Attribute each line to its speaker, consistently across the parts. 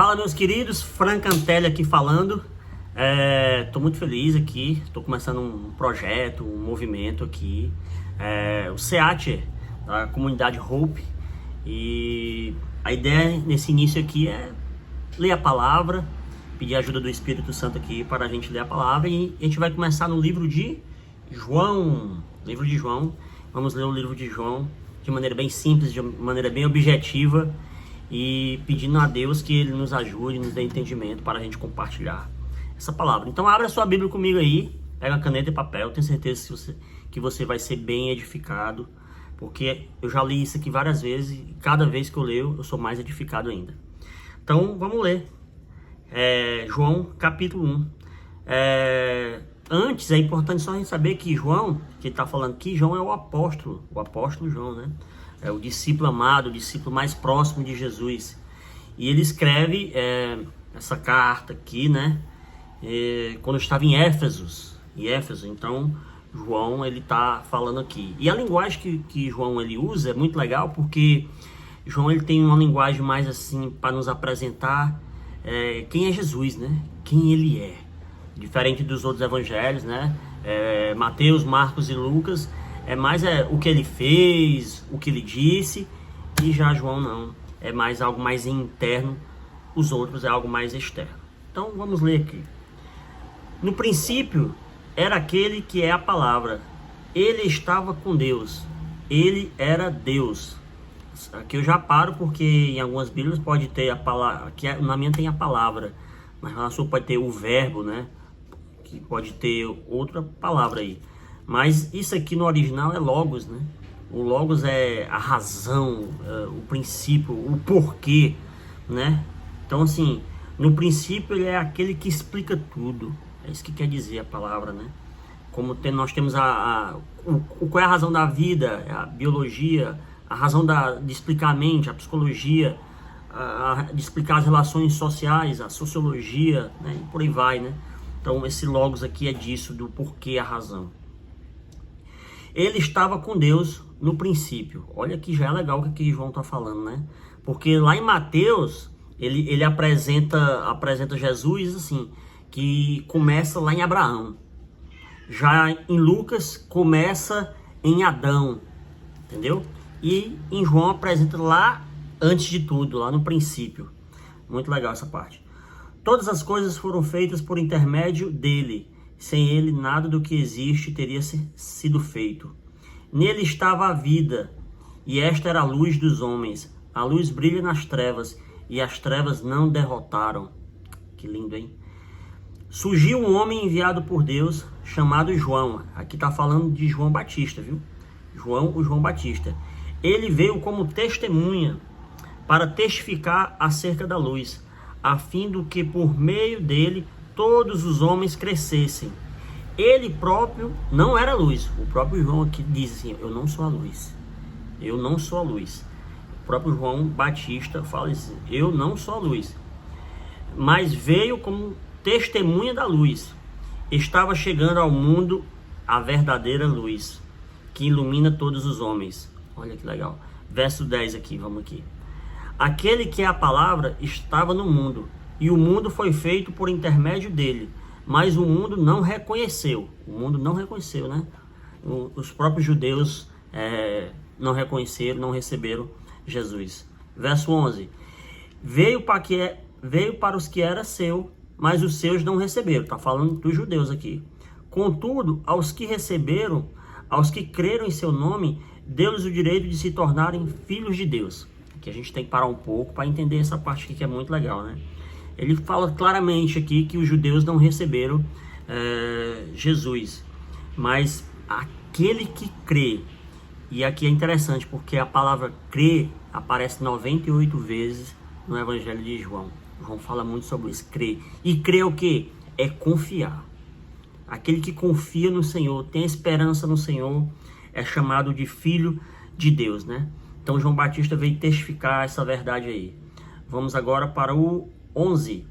Speaker 1: Fala, meus queridos, Frank Antelli aqui falando. Tô muito feliz aqui, tô começando um projeto, um movimento aqui, o SEAT, da comunidade Hope, e a ideia nesse início aqui é ler a palavra, pedir a ajuda do Espírito Santo aqui para a gente ler a palavra, e a gente vai começar no livro de João, vamos ler o livro de João de maneira bem simples, de maneira bem objetiva, e pedindo a Deus que Ele nos ajude, nos dê entendimento para a gente compartilhar essa palavra. Então abra sua Bíblia comigo aí, pega caneta e papel, tenho certeza que você vai ser bem edificado, porque eu já li isso aqui várias vezes e cada vez que eu leio eu sou mais edificado ainda. Então vamos ler João capítulo 1. Antes é importante só a gente saber que João, que está falando aqui, João é o apóstolo João, né? É o discípulo amado, o discípulo mais próximo de Jesus. E ele escreve essa carta aqui, né? Quando estava em Éfeso. Então, João, ele está falando aqui. E a linguagem que João ele usa é muito legal, porque João ele tem uma linguagem mais assim, para nos apresentar quem é Jesus, né? Quem ele é. Diferente dos outros evangelhos, né? Mateus, Marcos e Lucas, mais o que ele fez, o que ele disse, e já João não, é mais algo mais interno, os outros é algo mais externo. Então vamos ler aqui. No princípio era aquele que é a palavra, ele estava com Deus, ele era Deus. Aqui eu já paro porque em algumas bíblias pode ter a palavra, aqui na minha tem a palavra, mas na sua pode ter o verbo, né? Que pode ter outra palavra aí. Mas isso aqui no original é logos, né? O logos é a razão, o princípio, o porquê, né? Então assim, no princípio ele é aquele que explica tudo. É isso que quer dizer a palavra, né? Como nós temos qual é a razão da vida, a biologia, a razão de explicar a mente, a psicologia, de explicar as relações sociais, a sociologia, né? E por aí vai, né? Então esse logos aqui é disso, do porquê, a razão. Ele estava com Deus no princípio. Olha que já é legal o que João está falando, né? Porque lá em Mateus, ele apresenta Jesus assim, que começa lá em Abraão. Já em Lucas, começa em Adão, entendeu? E em João apresenta lá antes de tudo, lá no princípio. Muito legal essa parte. Todas as coisas foram feitas por intermédio dele. Sem ele, nada do que existe teria sido feito. Nele estava a vida, e esta era a luz dos homens. A luz brilha nas trevas, e as trevas não derrotaram. Que lindo, hein? Surgiu um homem enviado por Deus, chamado João. Aqui está falando de João Batista, viu? O João Batista. Ele veio como testemunha, para testificar acerca da luz, a fim do que por meio dele todos os homens crescessem. Ele próprio não era luz. O próprio João aqui diz assim: eu não sou a luz. Eu não sou a luz. O próprio João Batista fala assim: eu não sou a luz. Mas veio como testemunha da luz. Estava chegando ao mundo a verdadeira luz, que ilumina todos os homens. Olha que legal. Verso 10 aqui, vamos aqui. Aquele que é a palavra estava no mundo, e o mundo foi feito por intermédio dele, mas o mundo não reconheceu. O mundo não reconheceu, né? Os próprios judeus não reconheceram, não receberam Jesus. Verso 11. Veio para os que era seu, mas os seus não receberam. Está falando dos judeus aqui. Contudo, aos que receberam, aos que creram em seu nome, deu-lhes o direito de se tornarem filhos de Deus. Aqui a gente tem que parar um pouco para entender essa parte aqui que é muito legal, né? Ele fala claramente aqui que os judeus não receberam Jesus, mas aquele que crê, e aqui é interessante porque a palavra crer aparece 98 vezes no Evangelho de João. João fala muito sobre isso, crer. E crer o quê? É confiar. Aquele que confia no Senhor, tem esperança no Senhor, é chamado de filho de Deus, né? Então João Batista veio testificar essa verdade aí. Vamos agora para o 11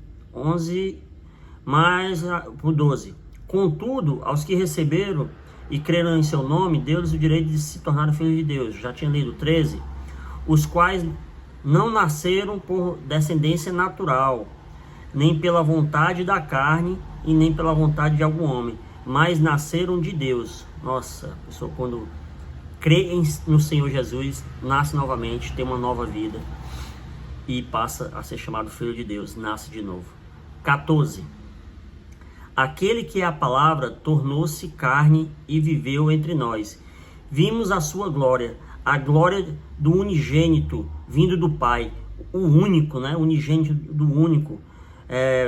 Speaker 1: mais o 12. Contudo, aos que receberam e creram em seu nome, deu-lhes o direito de se tornarem filhos de Deus. Já tinha lido 13. Os quais não nasceram por descendência natural, nem pela vontade da carne e nem pela vontade de algum homem, mas nasceram de Deus. Nossa, a pessoa quando crê no Senhor Jesus, nasce novamente, tem uma nova vida e passa a ser chamado filho de Deus, nasce de novo. 14. Aquele que é a palavra tornou-se carne e viveu entre nós. Vimos a sua glória, a glória do unigênito, vindo do Pai, o único, né? Unigênito do único,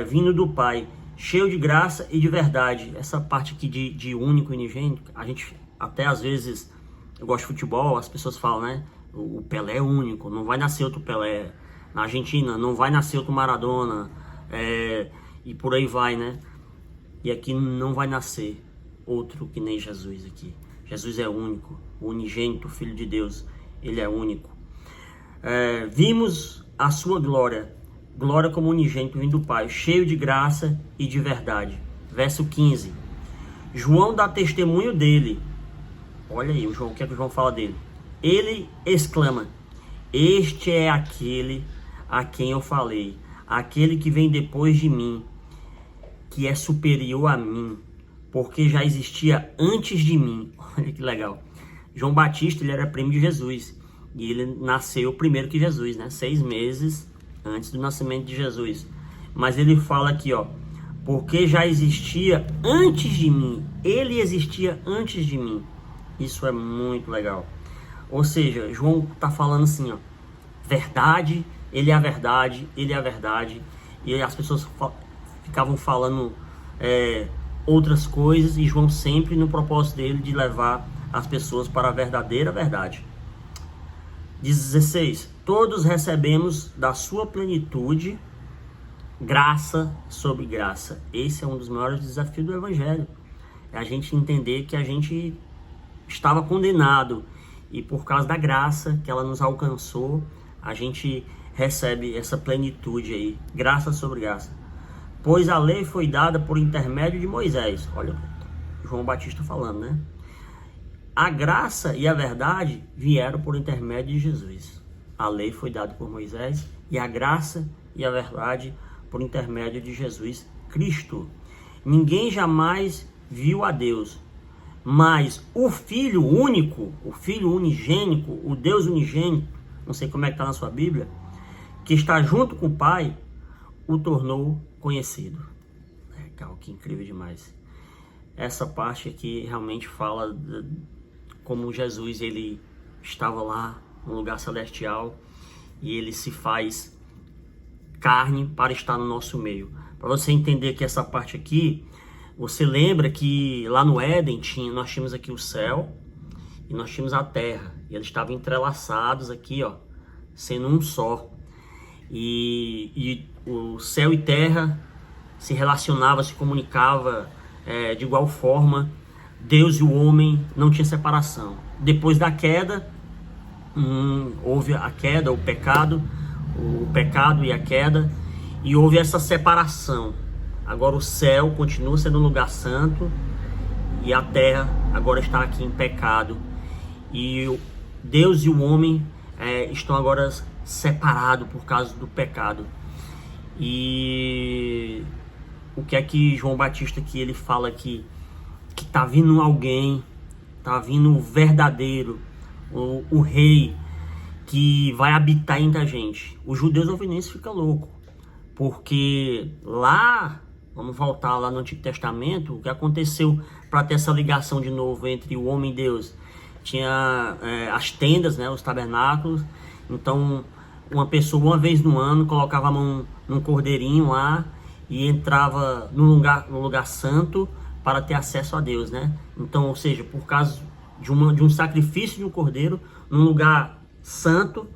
Speaker 1: vindo do Pai, cheio de graça e de verdade. Essa parte aqui de único, unigênito, a gente até às vezes, eu gosto de futebol, as pessoas falam, né? O Pelé é único, não vai nascer outro Pelé. Na Argentina, não vai nascer outro Maradona, e por aí vai, né? E aqui não vai nascer outro que nem Jesus aqui. Jesus é único, o unigênito, Filho de Deus, ele é único. Vimos a sua glória, glória como unigênito vindo do Pai, cheio de graça e de verdade. Verso 15. João dá testemunho dele. Olha aí, o que é que o João fala dele? Ele exclama: este é aquele a quem eu falei, aquele que vem depois de mim, que é superior a mim, porque já existia antes de mim. Olha que legal. João Batista, ele era primo de Jesus, e ele nasceu primeiro que Jesus, né? 6 meses antes do nascimento de Jesus. Mas ele fala aqui, ó, porque já existia antes de mim, ele existia antes de mim. Isso é muito legal. Ou seja, João está falando assim, ó, verdade, ele é a verdade, ele é a verdade. E as pessoas ficavam falando outras coisas, e João sempre no propósito dele de levar as pessoas para a verdadeira verdade. 16. Todos recebemos da sua plenitude graça sobre graça. Esse é um dos maiores desafios do Evangelho. É a gente entender que a gente estava condenado, e por causa da graça que ela nos alcançou, a gente recebe essa plenitude aí, graça sobre graça. Pois a lei foi dada por intermédio de Moisés. Olha, João Batista falando, né? A graça e a verdade vieram por intermédio de Jesus. A lei foi dada por Moisés e a graça e a verdade por intermédio de Jesus Cristo. Ninguém jamais viu a Deus, mas o Filho único, o Filho unigênico, o Deus unigênito, não sei como é que está na sua Bíblia, que está junto com o Pai, o tornou conhecido. Legal, que incrível demais. Essa parte aqui realmente fala como Jesus, ele estava lá no lugar celestial e ele se faz carne para estar no nosso meio. Para você entender que essa parte aqui, você lembra que lá no Éden nós tínhamos aqui o céu e nós tínhamos a terra, e eles estavam entrelaçados aqui, ó, sendo um só. E o céu e terra se relacionava, se comunicava de igual forma. Deus e o homem não tinha separação. Depois da queda, houve a queda, o pecado e a queda, e houve essa separação. Agora o céu continua sendo um lugar santo e a terra agora está aqui em pecado. E Deus e o homem estão agora separados por causa do pecado. E o que é que João Batista aqui ele fala aqui? Que está vindo alguém, está vindo o verdadeiro, o rei, que vai habitar entre a gente. Os judeus alvinenses ficam loucos, porque lá, vamos voltar lá no Antigo Testamento, o que aconteceu para ter essa ligação de novo entre o homem e Deus? Tinha as tendas, né, os tabernáculos. Então uma pessoa, uma vez no ano, colocava a mão num cordeirinho lá e entrava no lugar santo para ter acesso a Deus, né? Então, ou seja, por causa de um sacrifício de um cordeiro, num lugar santo,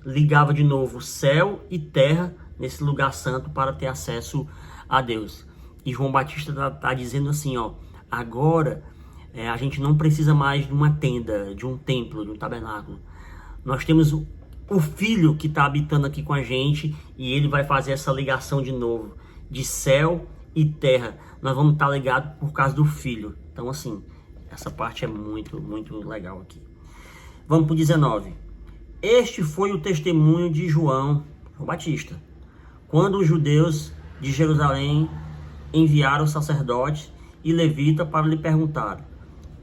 Speaker 1: ligava de novo céu e terra nesse lugar santo para ter acesso a Deus. E João Batista tá dizendo assim, ó, agora a gente não precisa mais de uma tenda, de um templo, de um tabernáculo. Nós temos o Filho que está habitando aqui com a gente, e ele vai fazer essa ligação de novo, de céu e terra. Nós vamos estar ligados por causa do Filho. Então, assim, essa parte é muito, muito legal aqui. Vamos para o 19. Este foi o testemunho de João Batista, quando os judeus de Jerusalém enviaram sacerdotes e levita para lhe perguntar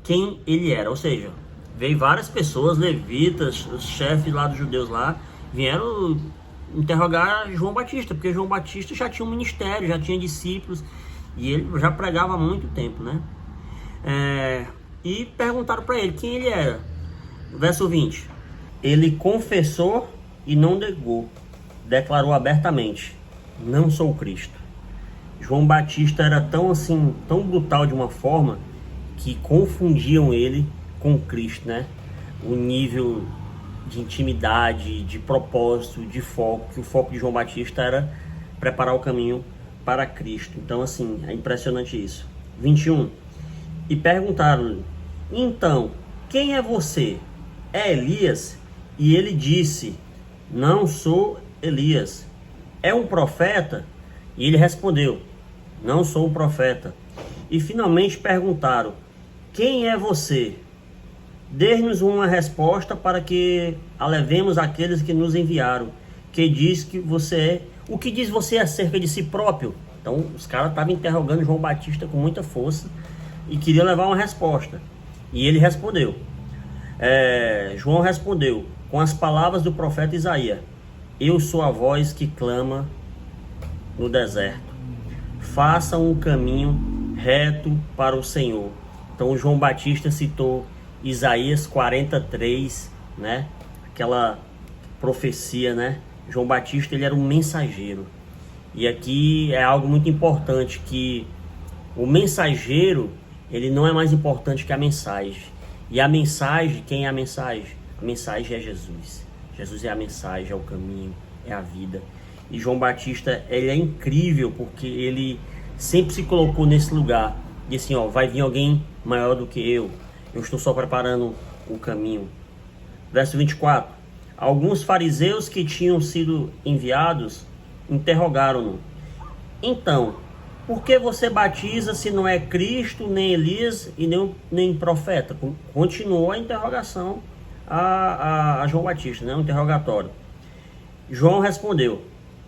Speaker 1: quem ele era. Ou seja, veio várias pessoas, levitas, os chefes lá dos judeus lá, vieram interrogar João Batista, porque João Batista já tinha um ministério, já tinha discípulos, e ele já pregava há muito tempo, né? E perguntaram para ele quem ele era. Verso 20. Ele confessou e não negou, declarou abertamente: não sou o Cristo. João Batista era tão assim, tão brutal de uma forma que confundiam ele com Cristo, né? O nível de intimidade, de propósito, de foco, que o foco de João Batista era preparar o caminho para Cristo. Então, assim, é impressionante isso. 21. E perguntaram-lhe: então, quem é você? É Elias? E ele disse: não sou Elias. É um profeta? E ele respondeu: não sou um profeta. E finalmente perguntaram: quem é você? Dê-nos uma resposta para que a levemos àqueles que nos enviaram. Que diz que você é? O que diz você acerca de si próprio? Então os caras estavam interrogando João Batista com muita força e queriam levar uma resposta. E ele respondeu. João respondeu com as palavras do profeta Isaías: eu sou a voz que clama no deserto, façam um caminho reto para o Senhor. Então o João Batista citou Isaías 43, né? Aquela profecia, né? João Batista, ele era um mensageiro. E aqui é algo muito importante, que o mensageiro, ele não é mais importante que a mensagem. E a mensagem, quem é a mensagem? A mensagem é Jesus. Jesus é a mensagem, é o caminho, é a vida. E João Batista, ele é incrível, porque ele sempre se colocou nesse lugar. Disse assim, vai vir alguém maior do que eu estou só preparando o caminho. Verso 24. Alguns fariseus que tinham sido enviados interrogaram-no: então, por que você batiza se não é Cristo, nem Elias e nem profeta? Continuou a interrogação a João Batista, né? Um interrogatório. João respondeu: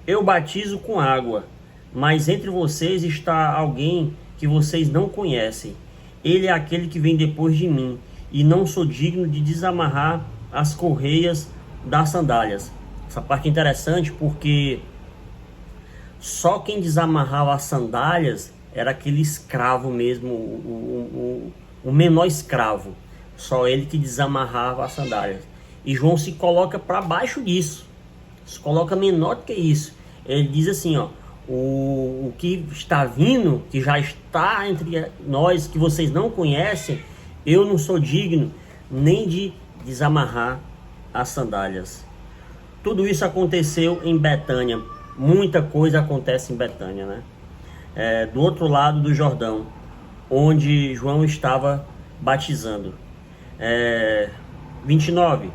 Speaker 1: eu batizo com água, mas entre vocês está alguém que vocês não conhecem. Ele é aquele que vem depois de mim, e não sou digno de desamarrar as correias das sandálias. Essa parte é interessante porque só quem desamarrava as sandálias era aquele escravo mesmo, o menor escravo. Só ele que desamarrava as sandálias. E João se coloca para baixo disso, se coloca menor do que isso. Ele diz assim, o que está vindo, que já está entre nós, que vocês não conhecem, eu não sou digno nem de desamarrar as sandálias. Tudo isso aconteceu em Betânia. Muita coisa acontece em Betânia, né? Do outro lado do Jordão, onde João estava batizando. 29.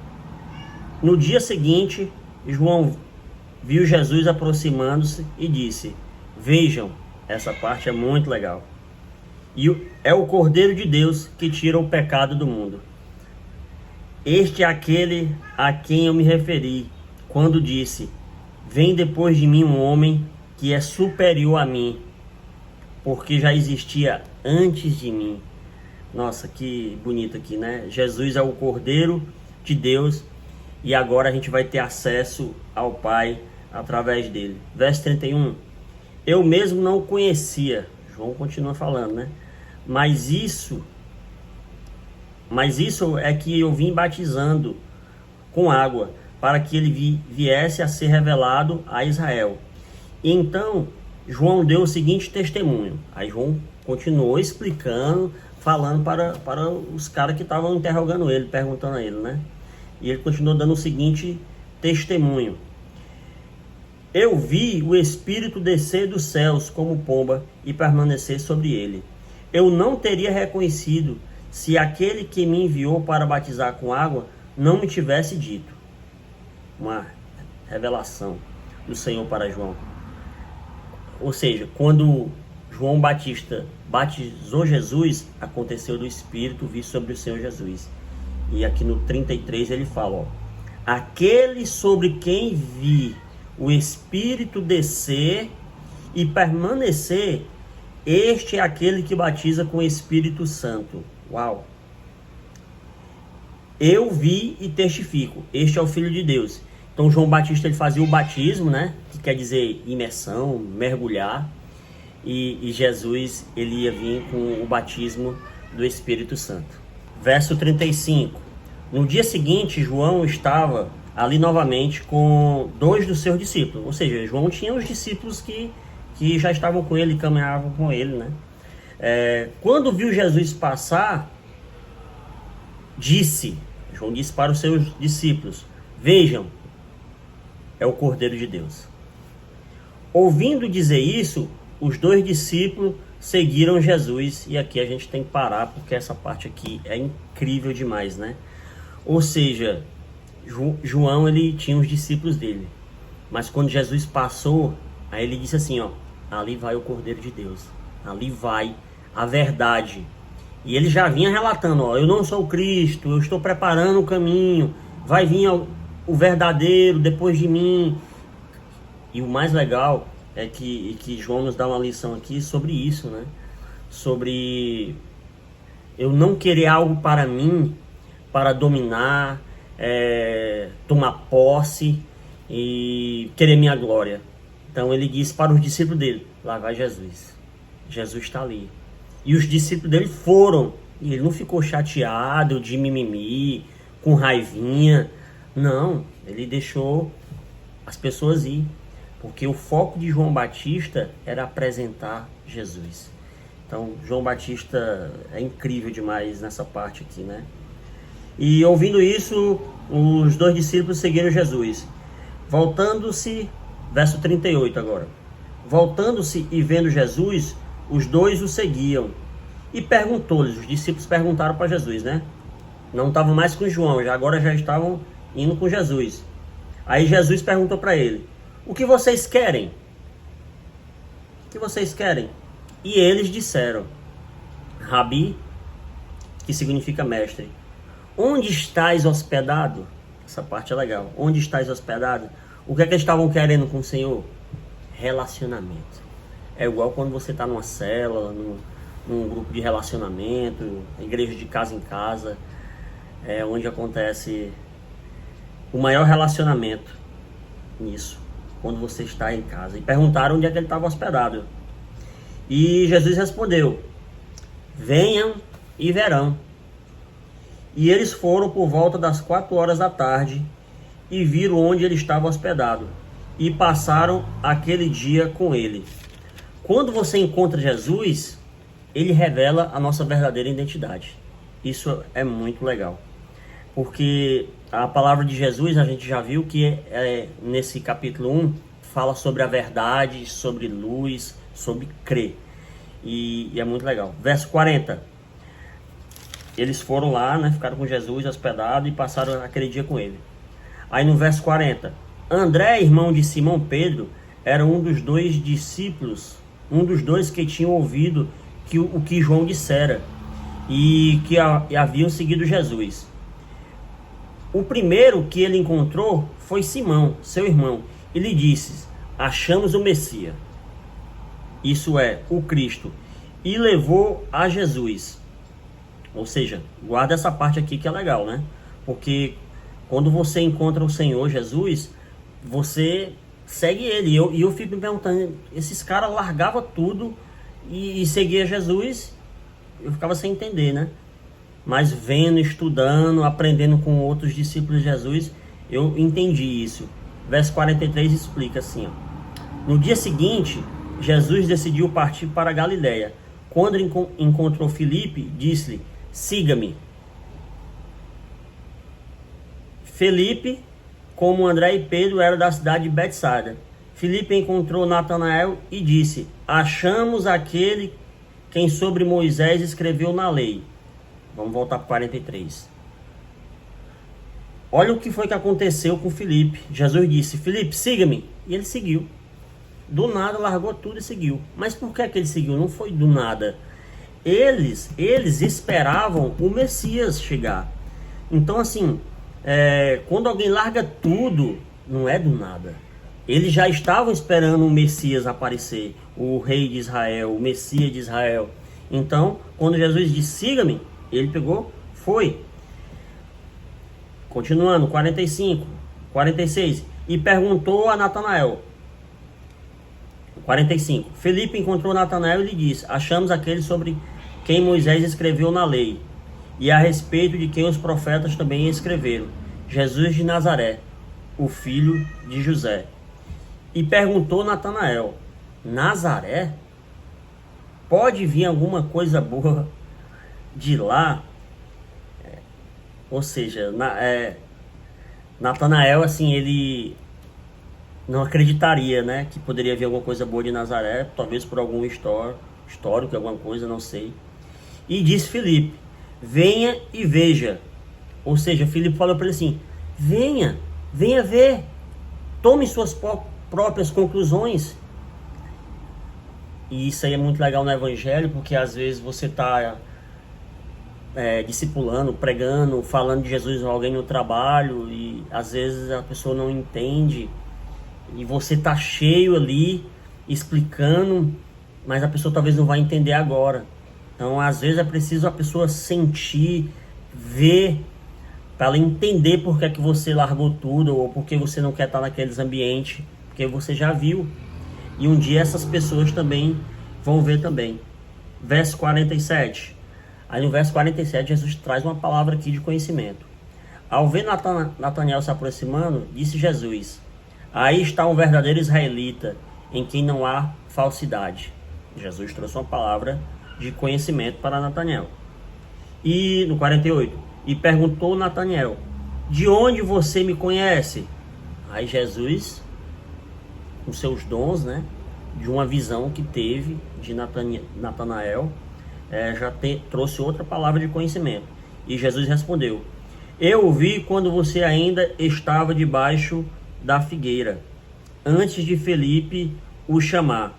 Speaker 1: No dia seguinte, João viu Jesus aproximando-se e disse: vejam, essa parte é muito legal. E é o Cordeiro de Deus que tira o pecado do mundo. Este é aquele a quem eu me referi quando disse: vem depois de mim um homem que é superior a mim, porque já existia antes de mim. Nossa, que bonito aqui, né? Jesus é o Cordeiro de Deus e agora a gente vai ter acesso ao Pai através dele. Verso 31. Eu mesmo não o conhecia. João continua falando, né? Mas isso é que eu vim batizando com água, para que ele viesse a ser revelado a Israel. E então João deu o seguinte testemunho. Aí João continuou explicando, falando para os caras que estavam interrogando ele, perguntando a ele, né? E ele continuou dando o seguinte testemunho: eu vi o Espírito descer dos céus como pomba e permanecer sobre ele. Eu não teria reconhecido se aquele que me enviou para batizar com água não me tivesse dito. Uma revelação do Senhor para João. Ou seja, quando João Batista batizou Jesus, aconteceu do Espírito vir sobre o Senhor Jesus. E aqui no 33 ele fala, aquele sobre quem vi o Espírito descer e permanecer, este é aquele que batiza com o Espírito Santo. Uau! Eu vi e testifico, este é o Filho de Deus. Então João Batista ele fazia o batismo, né? Que quer dizer imersão, mergulhar. E Jesus ele ia vir com o batismo do Espírito Santo. Verso 35. No dia seguinte, João estava ali novamente com 2 dos seus discípulos. Ou seja, João tinha os discípulos que já estavam com ele, caminhavam com ele, né? Quando viu Jesus passar, João disse para os seus discípulos: vejam, é o Cordeiro de Deus. Ouvindo dizer isso, os 2 discípulos seguiram Jesus. E aqui a gente tem que parar, porque essa parte aqui é incrível demais, né? Ou seja, João ele tinha os discípulos dele, mas quando Jesus passou, aí ele disse assim, ó: ali vai o Cordeiro de Deus, ali vai a verdade. E ele já vinha relatando, ó: eu não sou o Cristo, eu estou preparando o caminho, vai vir o verdadeiro depois de mim. E o mais legal é que João nos dá uma lição aqui sobre isso, né? Sobre eu não querer algo para mim, para dominar, tomar posse e querer minha glória. Então ele disse para os discípulos dele: lá vai Jesus, Jesus está ali. E os discípulos dele foram, e ele não ficou chateado, de mimimi, com raivinha. Não, ele deixou as pessoas ir, porque o foco de João Batista era apresentar Jesus. Então João Batista é incrível demais nessa parte aqui, né? E ouvindo isso, os 2 discípulos seguiram Jesus. Voltando-se, verso 38 agora. Voltando-se e vendo Jesus, os 2 o seguiam. E perguntou-lhes, os discípulos perguntaram para Jesus, né? Não estavam mais com João, agora já estavam indo com Jesus. Aí Jesus perguntou para ele: o que vocês querem? O que vocês querem? E eles disseram: Rabi, que significa mestre, onde estás hospedado? Essa parte é legal. Onde estás hospedado? O que é que eles estavam querendo com o Senhor? Relacionamento. É igual quando você está numa célula, num grupo de relacionamento, igreja de casa em casa, onde acontece o maior relacionamento nisso, quando você está em casa. E perguntaram onde é que ele estava hospedado. E Jesus respondeu: venham e verão. E eles foram por volta das 4 horas da tarde e viram onde ele estava hospedado e passaram aquele dia com ele. Quando você encontra Jesus, ele revela a nossa verdadeira identidade. Isso é muito legal, porque a palavra de Jesus, a gente já viu que nesse capítulo 1 fala sobre a verdade, sobre luz, sobre crer, e é muito legal. Verso 40, eles foram lá, né, ficaram com Jesus hospedado e passaram aquele dia com ele. Aí no verso 40, André, irmão de Simão Pedro, era um dos 2 discípulos, um dos 2 que tinham ouvido o que João dissera e que haviam seguido Jesus. O primeiro que ele encontrou foi Simão, seu irmão, e lhe disse: achamos o Messias, isso é, o Cristo, e levou a Jesus. Ou seja, guarda essa parte aqui que é legal, né? Porque quando você encontra o Senhor Jesus, você segue ele. E eu fico me perguntando, esses caras largavam tudo e seguia Jesus. Eu ficava sem entender, né? Mas vendo, estudando, aprendendo com outros discípulos de Jesus, eu entendi isso. Verso 43 explica assim, ó: no dia seguinte, Jesus decidiu partir para a Galiléia. Quando encontrou Filipe, disse-lhe: siga-me. Filipe, como André e Pedro, era da cidade de Betsaida. Filipe encontrou Natanael e disse: achamos aquele quem sobre Moisés escreveu na lei. Vamos voltar para 43. Olha o que foi que aconteceu com Filipe. Jesus disse: Filipe, siga-me. E ele seguiu. Do nada largou tudo e seguiu. Mas por que ele seguiu? Não foi do nada. Eles esperavam o Messias chegar. Então assim, quando alguém larga tudo, não é do nada. Eles já estavam esperando o Messias aparecer, o rei de Israel, o Messias de Israel. Então, quando Jesus disse, siga-me, ele pegou, foi. Continuando, 45, 46. E perguntou a Natanael. 45. Felipe encontrou Natanael e lhe disse, achamos aquele sobre quem Moisés escreveu na lei, e a respeito de quem os profetas também escreveram, Jesus de Nazaré, o filho de José. E perguntou Natanael, Nazaré? Pode vir alguma coisa boa de lá? Ou seja, Natanael, assim, ele não acreditaria, né, que poderia vir alguma coisa boa de Nazaré, talvez por algum histórico, alguma coisa, não sei. E disse Filipe, venha e veja. Ou seja, Filipe falou para ele assim, venha ver, tome suas próprias conclusões. E isso aí é muito legal no Evangelho, porque às vezes você está discipulando, pregando, falando de Jesus a alguém no trabalho, e às vezes a pessoa não entende, e você está cheio ali, explicando, mas a pessoa talvez não vai entender agora. Então às vezes é preciso a pessoa sentir, ver, para ela entender por que você largou tudo, ou por que você não quer estar naqueles ambientes, porque você já viu. E um dia essas pessoas também vão ver também. Verso 47. Aí no verso 47 Jesus traz uma palavra aqui de conhecimento. Ao ver Natanael se aproximando, disse Jesus, aí está um verdadeiro israelita, em quem não há falsidade. Jesus trouxe uma palavra de conhecimento para Natanael. E no 48, e perguntou Natanael, de onde você me conhece? Aí Jesus, com seus dons, né, de uma visão que teve de Natanael, trouxe outra palavra de conhecimento. E Jesus respondeu, eu o vi quando você ainda estava debaixo da figueira, antes de Felipe o chamar.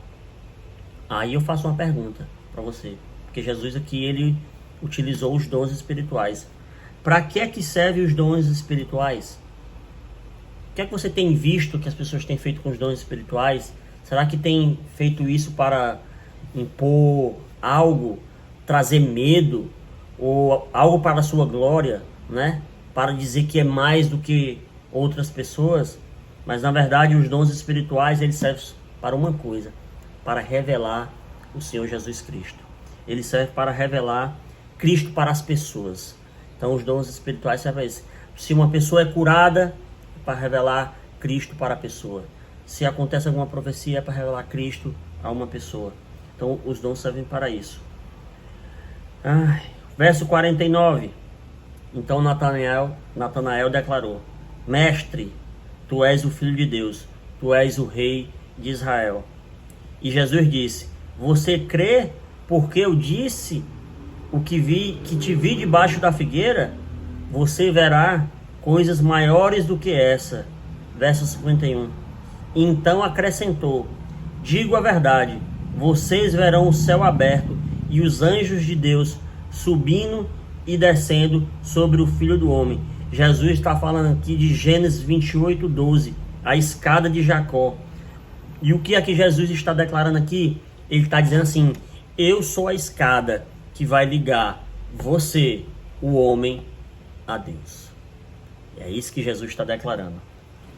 Speaker 1: Aí eu faço uma pergunta para você, porque Jesus aqui ele utilizou os dons espirituais. Para que é que servem os dons espirituais? O que é que você tem visto que as pessoas têm feito com os dons espirituais? Será que tem feito isso para impor algo, trazer medo, ou algo para a sua glória, né? Para dizer que é mais do que outras pessoas? Mas na verdade os dons espirituais eles servem para uma coisa, para revelar o Senhor Jesus Cristo. Eles servem para revelar Cristo para as pessoas. Então os dons espirituais servem a isso. Se uma pessoa é curada, é para revelar Cristo para a pessoa. Se acontece alguma profecia, é para revelar Cristo a uma pessoa. Então os dons servem para isso. Verso 49. Então Natanael declarou, Mestre, tu és o Filho de Deus, tu és o Rei de Israel. E Jesus disse, você crê porque eu disse o que te vi debaixo da figueira? Você verá coisas maiores do que essa. Verso 51. Então acrescentou, digo a verdade, vocês verão o céu aberto e os anjos de Deus subindo e descendo sobre o Filho do Homem. Jesus está falando aqui de Gênesis 28, 12, a escada de Jacó. E o que aqui Jesus está declarando aqui? Ele está dizendo assim, eu sou a escada que vai ligar você, o homem, a Deus. E é isso que Jesus está declarando.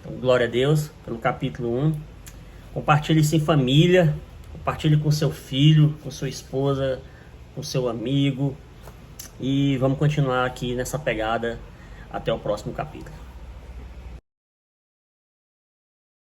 Speaker 1: Então, glória a Deus pelo capítulo 1. Compartilhe isso em família, compartilhe com seu filho, com sua esposa, com seu amigo. E vamos continuar aqui nessa pegada até o próximo capítulo.